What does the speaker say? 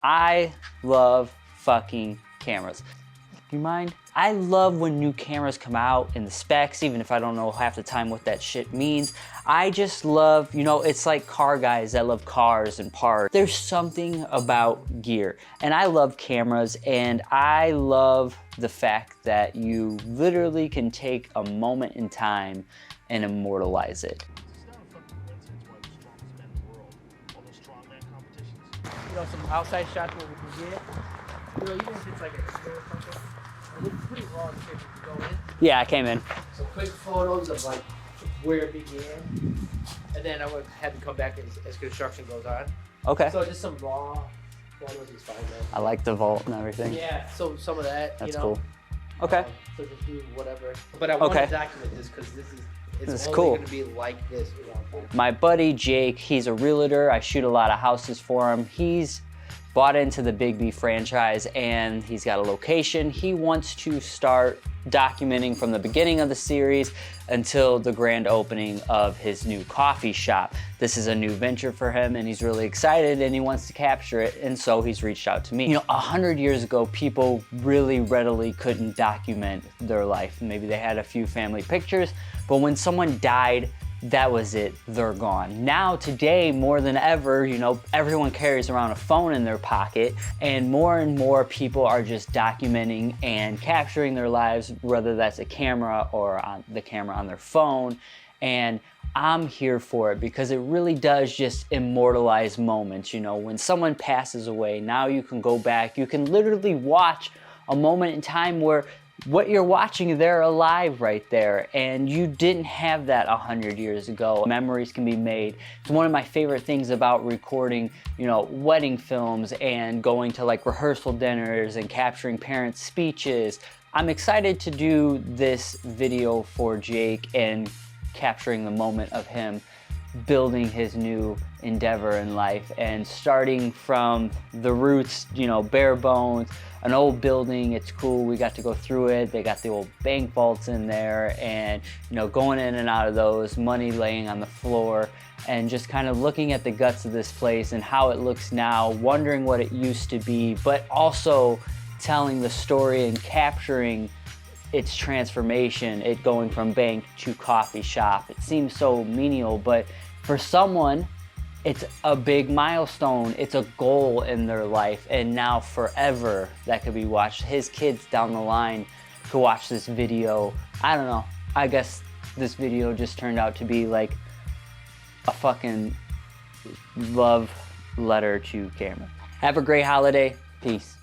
I love fucking cameras. Do you mind? I love when new cameras come out in the specs, even if I don't know half the time what that shit means. I just love, you know, it's like car guys that love cars and parts. There's something about gear, and I love cameras, and I love the fact that you literally can take a moment in time and immortalize it. You know, some outside shots where we can get, you know, even if it's like a store or something, it looks pretty raw to go in. Yeah, I came in. So quick photos of like where it began, and then I would have to come back as construction goes on. Okay. So just some raw photos is fine, man. I like the vault and everything. Yeah, so some of that, That's you know. cool. Okay. So just do whatever. But I want to document this because it's only cool. going to be like this. My buddy Jake, he's a realtor. I shoot a lot of houses for him. He's bought into the Big B franchise and he's got a location. He wants to start documenting from the beginning of the series until the grand opening of his new coffee shop. This is a new venture for him and he's really excited and he wants to capture it, and so he's reached out to me. You know, 100 years ago, people really readily couldn't document their life. Maybe they had a few family pictures, but when someone died, that was it, they're gone. Now, today, more than ever, you know, everyone carries around a phone in their pocket, and more people are just documenting and capturing their lives, whether that's a camera or on the camera on their phone. And I'm here for it because it really does just immortalize moments. You know, when someone passes away, now you can go back, you can literally watch a moment in time where what you're watching, they're alive right there, and you didn't have that 100 years ago. Memories can be made. It's one of my favorite things about recording, you know, wedding films and going to like rehearsal dinners and capturing parents' speeches. I'm excited to do this video for Jake and capturing the moment of him building his new endeavor in life and starting from the roots, you know, bare bones, an old building. It's cool. We got to go through it. They got the old bank vaults in there and, you know, going in and out of those, money laying on the floor, and just kind of looking at the guts of this place and how it looks now, wondering what it used to be, but also telling the story and capturing its transformation, it going from bank to coffee shop. It seems so menial, but for someone, it's a big milestone. It's a goal in their life, and now forever that could be watched. His kids down the line could watch this video. I don't know. I guess this video just turned out to be like a fucking love letter to camera. Have a great holiday. Peace.